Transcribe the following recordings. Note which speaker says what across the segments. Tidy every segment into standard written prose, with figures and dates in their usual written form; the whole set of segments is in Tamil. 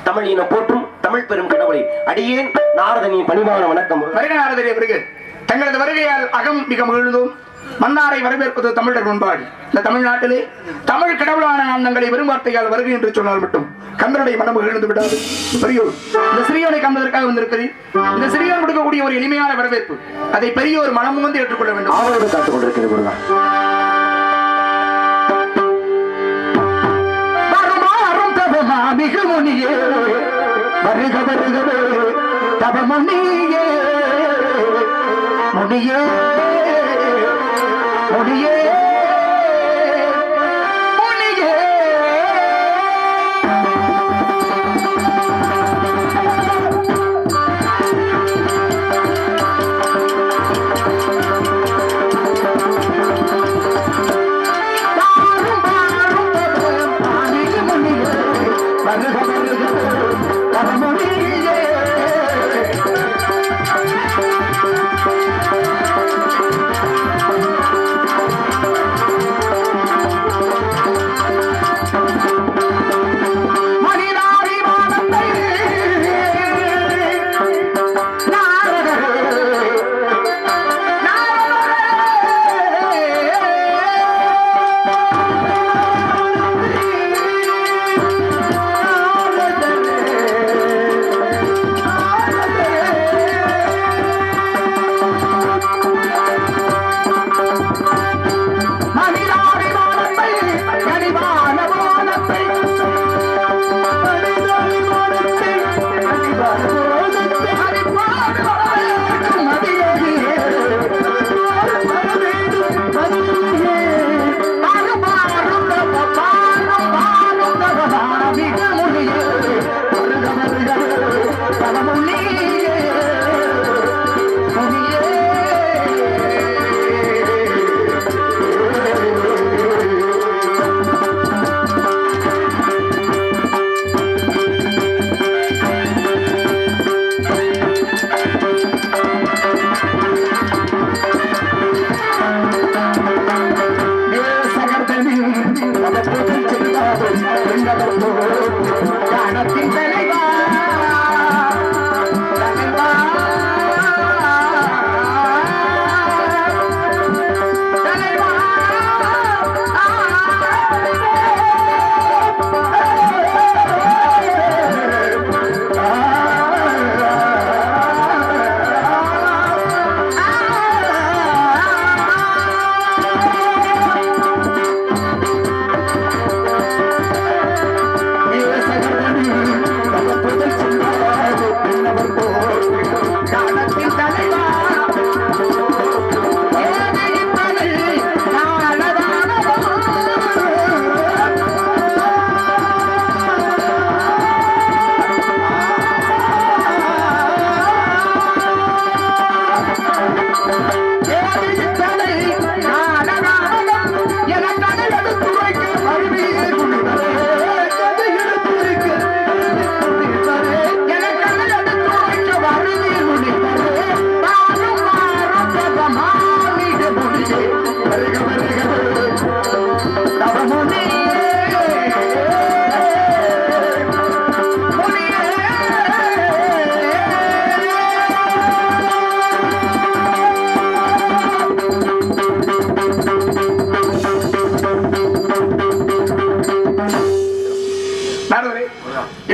Speaker 1: தமிழ் இன போற்றும் தமிழ் பெரும் கடவுளை அடியேன் நாரதனின் பணிவான வணக்கம்.
Speaker 2: நாரதரே வருக. தங்களது வருகையால் அகம் மிக மகிழ்ந்தோம். மன்னாரை வரவேற்பது தமிழர் முன்பாடு. இந்த தமிழ்நாட்டிலே தமிழ் கடவுளான தங்களை வெறும் வார்த்தையால் வருகை என்று சொன்னால் மட்டும் கந்தனுடைய மனம் மகிழ்ந்து விடாது. பெரியோர் இந்த சிறியோனை காண்பதற்காக வந்திருக்கிறேன். இந்த சிறியோன் கொடுக்கக்கூடிய ஒரு எளிமையான வரவேற்பு, அதை பெரியோர் மனம் வந்து ஏற்றுக்கொள்ள வேண்டும்.
Speaker 1: ஆவலோடு காத்துக் கொண்டிருக்கிறேன்.
Speaker 2: மிகு முனியே வருக வருகவே தவ முனியே முனியே முனியே முனியே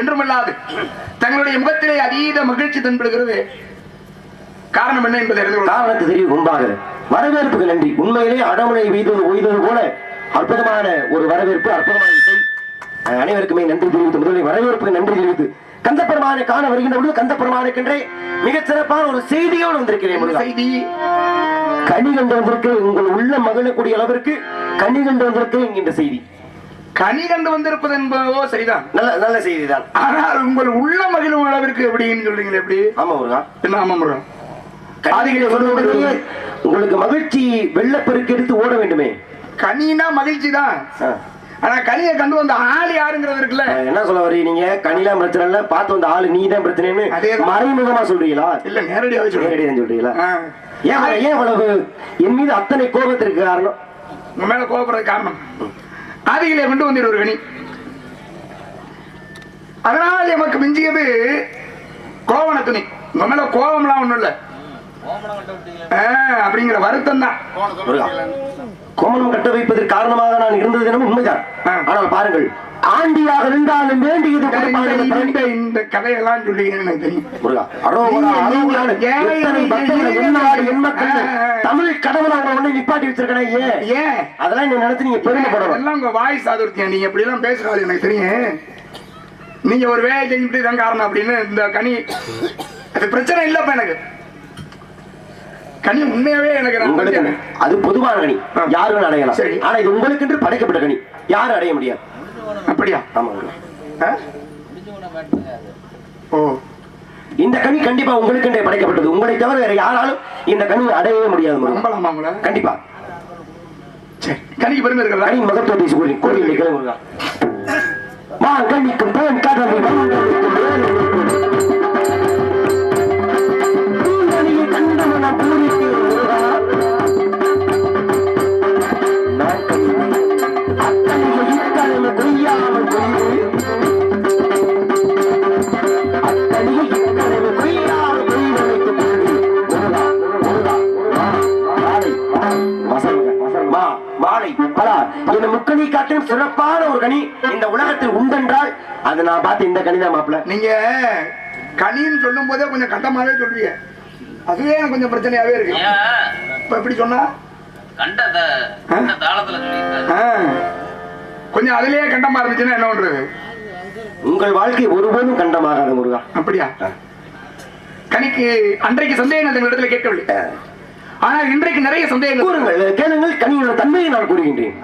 Speaker 2: என்றுமல்லாது தங்களுடைய முகத்திலே அதீத மகிழ்ச்சி தென்படுகிறது. காரணம் என்ன என்பதை
Speaker 1: காரணத்தை தெரியும் முன்பாக வரவேற்புக்கு நன்றி. உண்மையிலே அடமுனை ஒய்தது போல அற்புதமான ஒரு வரவேற்பு, அற்புதமான இசை. அனைவருக்குமே நன்றி தெரிவித்து முதலில் வரவேற்புக்கு நன்றி தெரிவித்து கந்தப்பெருமானை காண வருகின்ற பொழுது கந்தப்பெருமானுக்கென்றே மிகச் சிறப்பான ஒரு செய்தியோடு வந்திருக்கிறேன்.
Speaker 2: செய்தி
Speaker 1: கனி கண்டு வந்திருக்கு, உங்கள் உள்ள மகிழக்கூடிய அளவிற்கு கனி கண்டு வந்திருக்கு என்கின்ற செய்தி.
Speaker 2: கனி கண்டு வந்திருப்பது என்பதோ சரிதான்,
Speaker 1: நல்ல நல்ல செய்தி தான்.
Speaker 2: ஆனால் உங்கள் உள்ள மகிழும் அளவிற்கு எப்படின்னு சொல்றீங்களே? எப்படி?
Speaker 1: ஆமா முருகா,
Speaker 2: என்ன ஆமா முருகா?
Speaker 1: உங்களுக்கு மகிழ்ச்சி வெள்ளப்பெருக்கு எடுத்து ஓட வேண்டுமே.
Speaker 2: கனினா மகிழ்ச்சி தான், ஆனா கனியை கண்டு வந்த ஆள் யாருங்கிறது இருக்குல்ல.
Speaker 1: என்ன சொல்ல வரீங்க நீங்க? கனிலாம் பிரச்சனை இல்ல, பார்த்து வந்த ஆளு நீ தான் பிரச்சனைன்னு மறைமுகமா சொல்றீங்களா?
Speaker 2: இல்ல நேரடியாவே
Speaker 1: சொல்றீங்களா? ஏன் அவ்வளவு என் மீது அத்தனை கோபத்திற்கு காரணம்?
Speaker 2: உங்க மேல கோபப்படுறது காரணம் ஆதிகளை கொண்டு வந்தீர் ஒரு கனி. அதனால் எமக்கு மிஞ்சியது கோவண துணி. உங்க மேல கோபம்லாம் ஒண்ணும் இல்ல, அப்படிங்கிற வருத்தம் தான்.
Speaker 1: கோமணம் கட்ட வைப்பதற்கு காரணமாக நான் இருந்தது தினமும் உண்மைதான். ஆனால் பாருங்கள், ஆண்டியாக இருந்தாலும் வேண்டியது
Speaker 2: இந்த கதையெல்லாம் சொல்லி எனக்கு தெரியும்.
Speaker 1: தமிழ் கடவுள் அவங்க ஒண்ணு நிப்பாட்டி வச்சிருக்கேன். ஏன் அதெல்லாம் நீங்க நினைச்சு நீங்க பெருமைப்படணும்.
Speaker 2: எல்லாம் உங்க வாய் சாதுர்த்தியா, நீங்க எப்படி எல்லாம் பேசுறாரு எனக்கு தெரியும். நீங்க ஒரு வேலை செஞ்சுட்டு தான் காரணம் அப்படின்னு இந்த கனி அது பிரச்சனை இல்லப்ப எனக்கு. கனி உண்மையாவே எனக்கு
Speaker 1: அது பொதுவான கனி, யாரும் அடையலாம். சரி, ஆனா இது உங்களுக்கு என்று படைக்கப்பட்ட கனி, யாரும் அடைய முடியாது.
Speaker 2: அப்படியா? ஆமா. ஓ, இந்த
Speaker 1: கனி கண்டிப்பா உங்களுக்கு என்றே படைக்கப்பட்டது. உங்களை தவிர வேற யாராலும் இந்த கனி அடையவே முடியாது. கண்டிப்பா.
Speaker 2: சரி, கனிக்கு பெருமை இருக்கிறதா?
Speaker 1: கனி மகத்துவத்தை சொல்லி கோயில் கிளம்புங்க. மா கண்ணிக்கும் பேன் கடலை முக்கணி காட்டும் சிறப்பான ஒரு கனி இந்த உலகத்தில் உண்டென்றால் அது நான் பார்த்து இந்த கனி தான் மாப்பிள்ள.
Speaker 2: நீங்க கனின்னு சொல்லும் போதே கொஞ்சம் கட்டமாவே சொல்றீங்க, அதுவே எனக்கு கொஞ்சம் பிரச்சனையாவே இருக்கு. இப்ப எப்படி சொன்னா கொஞ்சம் அதுலயே கண்டமா இருந்துச்சுன்னா என்ன பண்றது?
Speaker 1: உங்கள் வாழ்க்கை ஒருபோதும் கண்டமாகாது முருகா.
Speaker 2: அப்படியா? கனிக்கு அன்றைக்கு சந்தேகம் எங்கள் இடத்துல கேட்கவில்லை, ஆனால் இன்றைக்கு நிறைய சந்தேகங்கள்.
Speaker 1: கூறுங்கள், கேளுங்கள். கனியோட தன்மையை நான் கூறுகின்றேன்.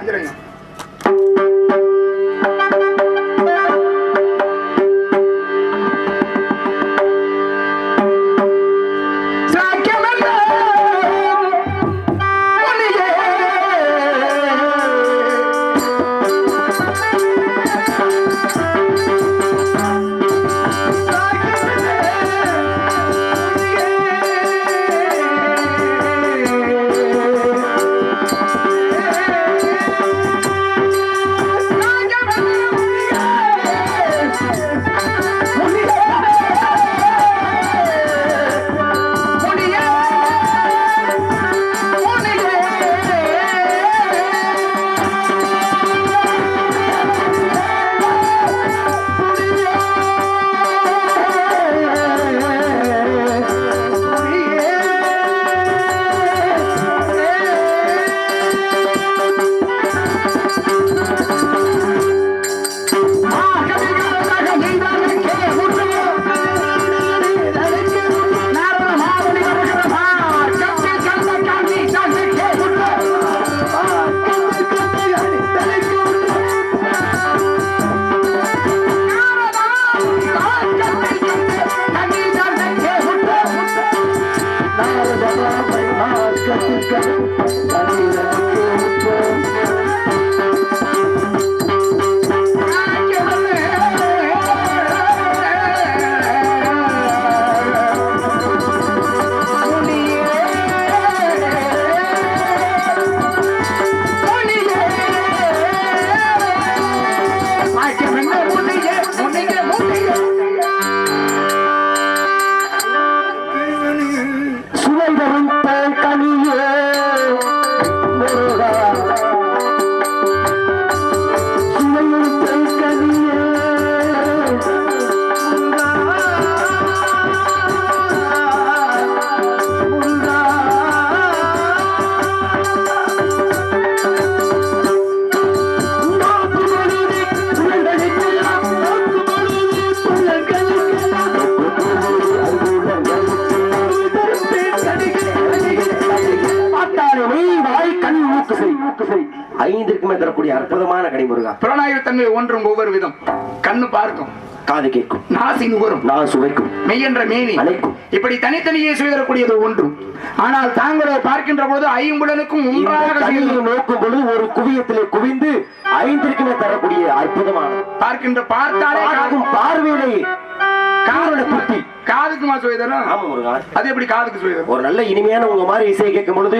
Speaker 1: செய் ஐந்திற்குமே தரக்கூடிய அற்புதமான கனி முருகா.
Speaker 2: புலனாய்வு தன்மை ஒன்றும் ஒவ்வொரு விதம். கண்ணு பார்க்கும்,
Speaker 1: காது கேட்கும்,
Speaker 2: நாசி நுகரும்,
Speaker 1: நான் சுவைக்கும்,
Speaker 2: மெய்யென்ற மேனி
Speaker 1: அழைக்கும்.
Speaker 2: இப்படி தனித்தனியே செய்தரக்கூடியது ஒன்றும். ஆனால் தாங்களோ பார்க்கின்ற பொழுது ஐம்புலனுக்கும் ஒன்றாக
Speaker 1: கனியை நோக்கும் பொழுது ஒரு குவியத்திலே குவிந்து ஐந்திற்குமே தரக்கூடிய அற்புதமான
Speaker 2: பார்க்கின்ற பார்த்தாலே
Speaker 1: பார்வையிலே காரோட குட்டி
Speaker 2: காதுக்குமா சுவைதரா?
Speaker 1: ஆமா முருகா.
Speaker 2: அது எப்படி காதுக்கு சுவைதரும்?
Speaker 1: ஒரு நல்ல இனிமையான உங்க மாதிரி இசையை கேட்கும் பொழுது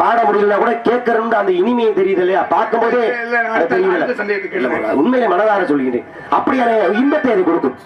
Speaker 1: பாட முடியல கூட கேட்கறோம் அந்த இனிமையை தெரியுது இல்லையா? பார்க்கும் போதே உண்மையிலே மனதார சொல்கிறேன். அப்படியான இன்பத்தை அது கொடுக்கும்.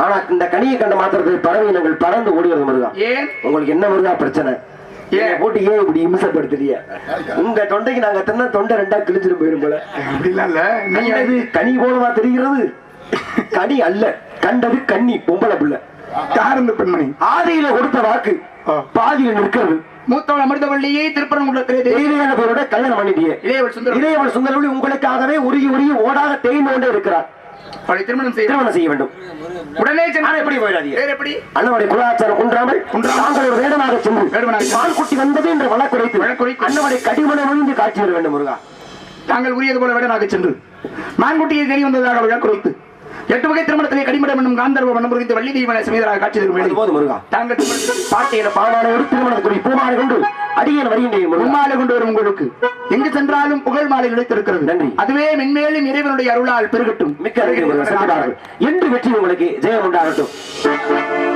Speaker 1: ஆனா இந்த கனியை கண்ட மாத்திரத்தில் பறவையினங்கள் பறந்து ஓடுகிறது முருகா.
Speaker 2: ஏன்
Speaker 1: உங்களுக்கு என்ன முருகா பிரச்சனை? ஏன் போட்டு ஏன் இப்படி இம்சப்படுத்துறீங்க? உங்க தொண்டைக்கு நாங்க தின்ன தொண்டை ரெண்டா கிழிச்சிட்டு போயிடும் போல.
Speaker 2: அப்படிலாம் இல்ல. நீங்க
Speaker 1: அது கனி போலவா தெரிகிறது? கனி அல்ல, கண்டது கன்னி, பொம்பளை பிள்ளை.
Speaker 2: காரண பெண்மணி
Speaker 1: ஆதியில கொடுத்த வாக்கு பாதியில நிற்கிறது.
Speaker 2: மூத்தவள் அமிர்தவள்ளியை திருப்பரங்குன்றத்திலே
Speaker 1: இளையவள பேரோட கல்யாணம் பண்ணிட்டீங்க. இளையவள் சுந்தரவள்ளி உங்களுக்காகவே உருகி உருகி ஓடாக தேய்ந்து கொண்டே இருக்கிறார்.
Speaker 2: அவளை திருமணம் செய்ய வேண்டும்.
Speaker 1: உடனே எப்படி போயிடாதீங்க.
Speaker 2: எப்படி
Speaker 1: அண்ணனுடைய குலாச்சாரம் குன்றாமல் தாங்கள் ஒரு வேடனாக சென்று பால்குட்டி வந்தது என்று வழக்குரைத்து அண்ணனுடைய கடிமனை ஒழிந்து காட்சி வர வேண்டும் முருகா.
Speaker 2: தாங்கள் உரியது போல வேடனாக சென்று மான்குட்டியை தெரிய வந்ததாக வழக்குரைத்து 8 வகை திருமணத்திலே கடிமடம் என்னும் காந்தர்வ மனம் குறித்து வள்ளி தெய்வனை சமீதராக காட்சி தரும் போது முருகா தாங்கள்
Speaker 1: பாட்டியில பாவாடையோடு திருமணத்துக்குரிய பூமாலை கொண்டு அடியேன் வருகின்றேன்.
Speaker 2: பூமாலை கொண்டு வரும் உங்களுக்கு எங்கு சென்றாலும் புகழ் மாலை நிலைத்திருக்கிறது. நன்றி. அதுவே மென்மேலும் இறைவனுடைய அருளால் பெருகட்டும்.
Speaker 1: மிக்க என்று வெற்றி உங்களுக்கு ஜெயம் உண்டாகட்டும்.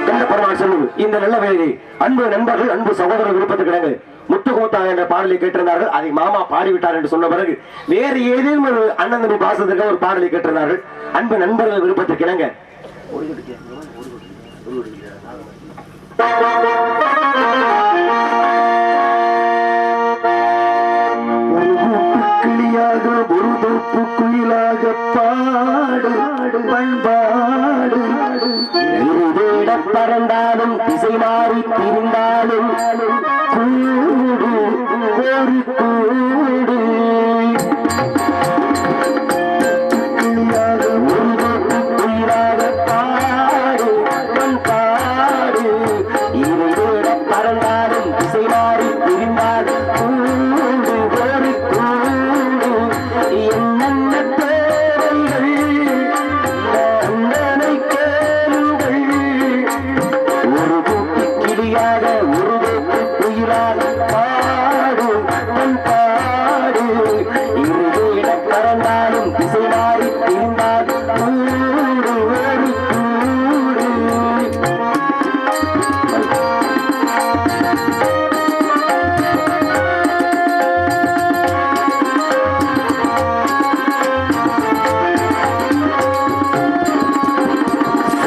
Speaker 1: கந்த பெருமாள் சொல்லுவது இந்த நல்ல வேலை அன்பு நண்பர்கள் அன்பு சகோதரர் விருப்பத்துக்கு முத்துகோத்தா என்ற பாடலை கேட்டிருந்தார்கள். அதை மாமா பாடிவிட்டார் என்று சொன்ன பிறகு வேறு ஏதேனும் ஒரு அண்ணன் தம்பி பாசத்திற்காக ஒரு பாடலை கேட்டிருந்தார்கள். அன்பு நண்பர்கள் விருப்பத்திற்கு இணங்க கிளியாக ஒரு தோப்பு குயிலாக பாடு பண்பாடு பறந்தாலும் திசை மாறி திரிந்தாலும் கூடு ஒரு கூடு கிளியாக ஒரு தோப்பு குயிலாக பாடு பண்பாடு இருட பறந்தாலும் திசை மாறி திரிந்தாலும் கூடு ஒரு கூடு என்னென்ன தேவைகள் அந்தனை கேளுங்கள் ஒரு கூட்டு கிளியாக ஒரு கூட்டு குயிலாக பாடு பண்பாடு இருட பறந்தாலும் திசை மாறி திரிந்தால் கூடு ஒரு கூடு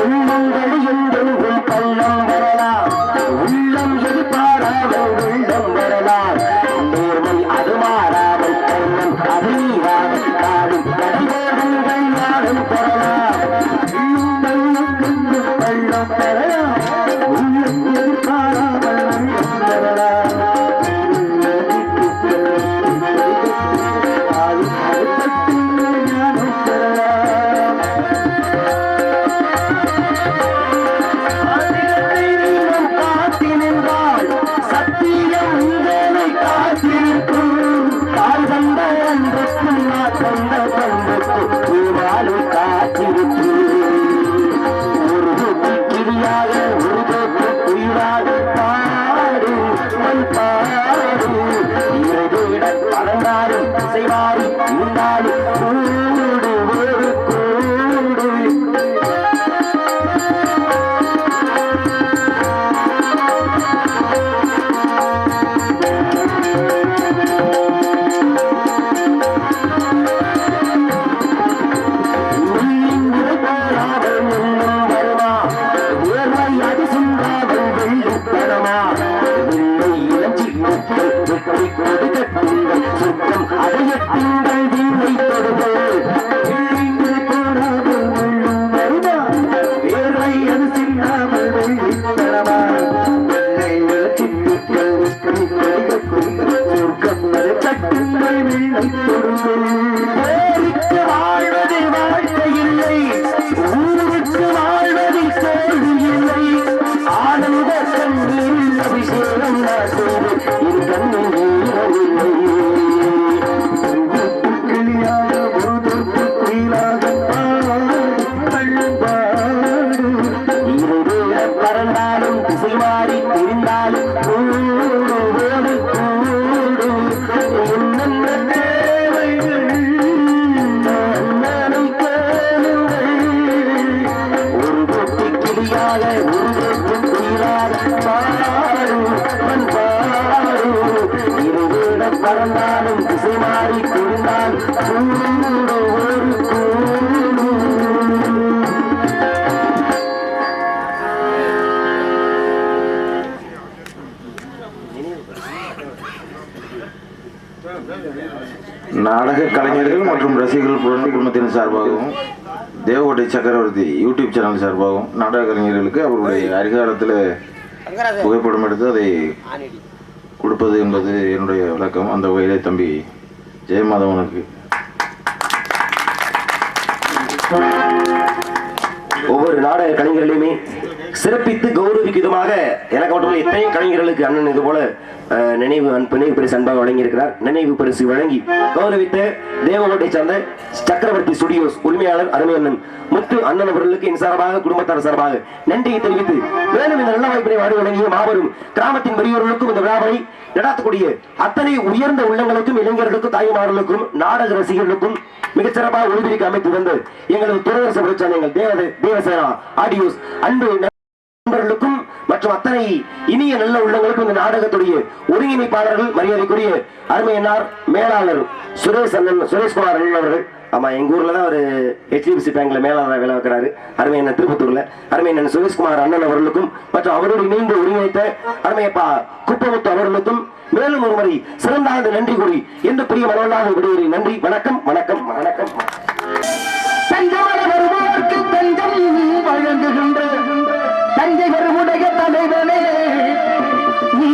Speaker 1: உள்ளங்கள் என்றும் உன் பள்ளம் வரலாம் உள்ளம் எதிர்பாராமல் உள்ளம் வரலாம் நேர்மை அது மாறாமல் கண்ணம் அது நீராமல் காடும் கடிதங்கள் நாடும் பெறலாம் உள்ளம் பள்ளம் பெறலாம் உள்ளம் எதிர்பாராமல் உள்ளம் வரலாம் ஞானம் பெறலாம் காத்தி நின்றால் சத்தியம் உங்களை காத்திருக்கும் தாய் தந்த அன்புக்கும் நான் தந்த பண்புக்கும் பூவாலும் காத்திருக்கும் ஒரு கூட்டு கிளியாக ஒரு கூட்டு குயிலாக பாடு பாடு இரவிட பறந்தாலும் திசைவாரி இருந்தாலும் கூடு ஒரு கூடு ஊருக்கு வாழ்வது வாழ்க்கை இல்லை ஊருக்கு வாழ்வதில் தோல்வி இல்லை ஆனந்த கண்ணீரில் அபிஷேகம் நான் செய்து இரு கண்ணில் நீரவில்லை கிளியாக ஒரு தோப்பு குயிலாக பண்பாடு இருவேட பறந்தாலும் திசை மாறி திரிந்தாலும் கூடு ஒரு கூடு என்னென்ன தேவைகள் அண்ணனை கேளுங்கள் ஒரு கூட்டு கிளியாக ஒரு கூட்டு குயிலாக பாடு பண்பாடு இருவேட பறந்தாலும் திசை மாறி திரிந்தால் கூடு ஒரு கூடு
Speaker 3: நாடக கலைஞர்கள் மற்றும் ரசிகர்கள் புரட்சி குடும்பத்தின் சார்பாகவும் தேவகோட்டை சக்கரவர்த்தி யூடியூப் சேனல் சார்பாகவும் நாடக கலைஞர்களுக்கு அவருடைய அதிகாரத்தில் புகைப்படம் எடுத்து அதை கொடுப்பது என்பது என்னுடைய விளக்கம். அந்த வகையிலே தம்பி ஜெயமாதவனுக்கு
Speaker 1: ஒவ்வொரு நாடக கலைஞர்களையுமே சிறப்பித்து கௌரவிக்கும் விதமாக எனக்கு மட்டும் எத்தனையும் கலைஞர்களுக்கு அண்ணன் இது போல நினைவு பரிசு அன்பாக வழங்கியிருக்கிறார். நினைவு பரிசு வழங்கி கௌரவித்த தேவகோட்டை சார்ந்த சக்கரவர்த்தி ஸ்டுடியோஸ் உரிமையாளர் அருமையண்ணன் முத்து அண்ணன் அவர்களுக்கு என் சார்பாக குடும்பத்தார் சார்பாக நன்றியை தெரிவித்து மேலும் இந்த நல்ல வாய்ப்பினை வாடி வழங்கிய மாபெரும் கிராமத்தின் பெரியவர்களுக்கும் இந்த விழாவை நடாத்தக்கூடிய அத்தனை உயர்ந்த உள்ளங்களுக்கும் இளைஞர்களுக்கும் தாய்மார்களுக்கும் நாடக ரசிகர்களுக்கும் மிகச்சிறப்பாக ஒளிபெருக்க அமைத்து வந்து எங்களது துரதர்ச பிரச்சாரம் எங்கள் தேவசேனா ஆடியோஸ் அன்பு நண்பர்களுக்கும் மற்றும் அத்தனை இனிய நல்ல உள்ளங்களுக்கும் இந்த நாடகத்துடைய ஒருங்கிணைப்பாளர்கள் மரியாதைக்குரிய அருமையன்னார் மேலாளர் சுரேஷ்குமார் அண்ணன் அவர்கள். ஆமா, எங்க ஊர்ல தான் ஒரு HDFC பேங்க்ல மேலாளர் வேலை வைக்கிறாரு. அருமையண்ணன் திருப்பத்தூர்ல அருமையண்ணன் சுரேஷ்குமார் அண்ணன் அவர்களுக்கும் மற்றும் அவரோடு இணைந்து ஒருங்கிணைத்த அருமையப்பா குப்பமுத்து அவர்களுக்கும் மேலும் ஒரு முறை சிறந்தாண்டு நன்றி கூறி எந்த பெரிய மனவனாக விடுவதை நன்றி. வணக்கம் வணக்கம் வணக்கம்.
Speaker 2: வழங்குகின்ற தஞ்சை வருமுடைய தலைவனே நீ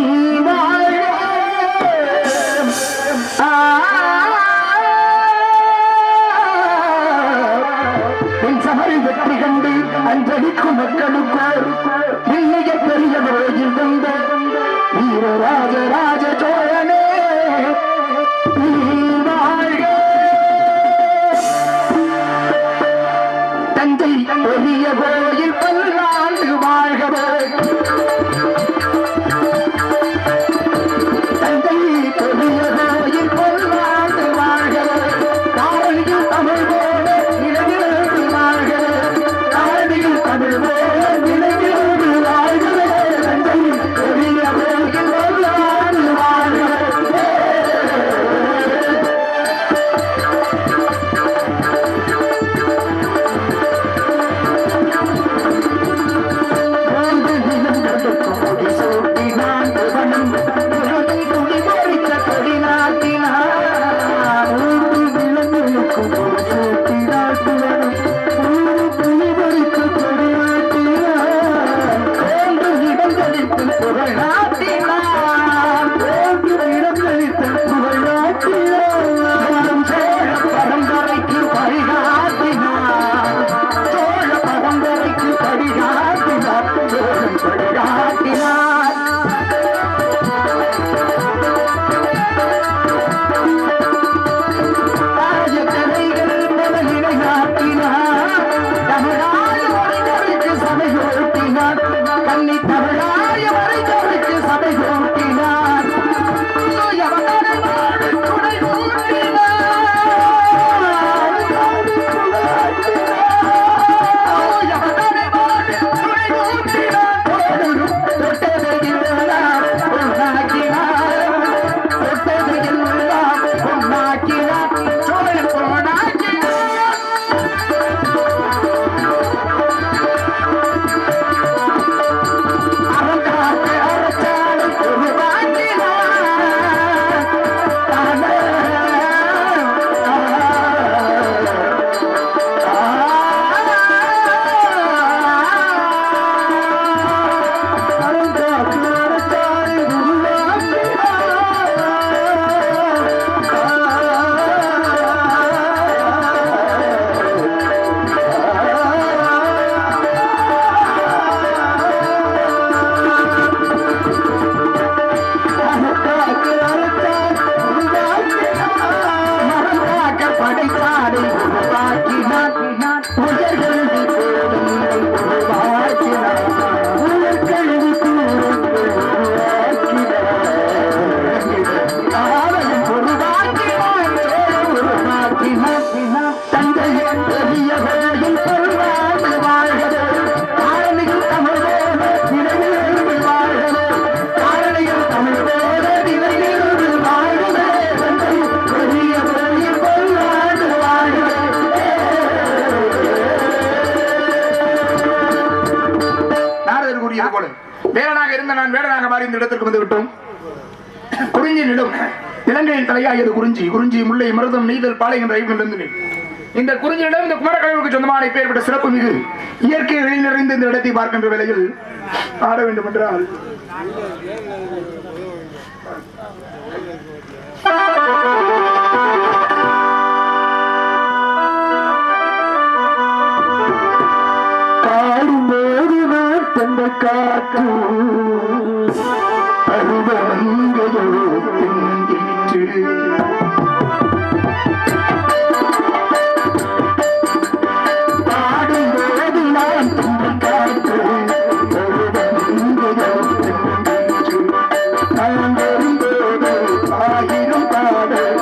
Speaker 2: என் சமரி வெற்றி கண்டு அஞ்சலிக்கும் மக்களுக்கோர் இன்னைய பெரிய முறையில் வந்த வீரராஜ ராஜ சோழனே நீ வாழ்க. தஞ்சை பெரிய கோயில் பல்லாண்டு வாழ்கவே. தஞ்சை பெரிய கோயில் பல்லாண்டு வாழ்கவே. தாரணியில் தமிழ் போல நிலையிலிருந்து வாழ்கவே. தாரணியில் தமிழ் போல நிலையிலிருந்து வாழ்கவே. தஞ்சை பெரிய கோயில் பல்லாண்டு வாழ்கவே. வேடனாக இருந்த நான் வேடனாக மாறி இந்த இடத்திற்கு வந்து விட்டோம். குறிஞ்சி நிலம் இலங்கையின் தலையாகியது குறிஞ்சி. குறிஞ்சி முல்லை மருதம் நெய்தல் பாலை என்ற ஐந்து இந்த குறிஞ்சி நிலம் இந்த குமரக்கடவுளுக்கு சொந்தமான பெயர்பட்ட சிறப்பு மிகு இயற்கை நிறைந்த இந்த இடத்தை பார்க்கின்ற வேளையில் ஆட வேண்டும் என்றால் பாடும்போது நான் தந்த காற்று பருவமங்கையோ திங்கிற்று. பாடும்போது நான் தந்த காற்று பருவமங்கையோ திங்கிற்று. நான் வரும்போது ஆயிரம் பாடல்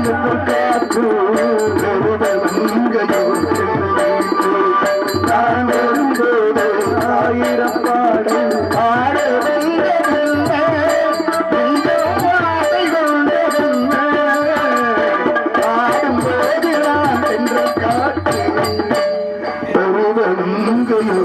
Speaker 2: காற்று நான் வரும்போது ஆயிரம் பாடல் பாட வந்ததென்ன ஆசை கொண்டதென்ன பாடும்போது நான் என்ற காற்று பருவமங்கையோ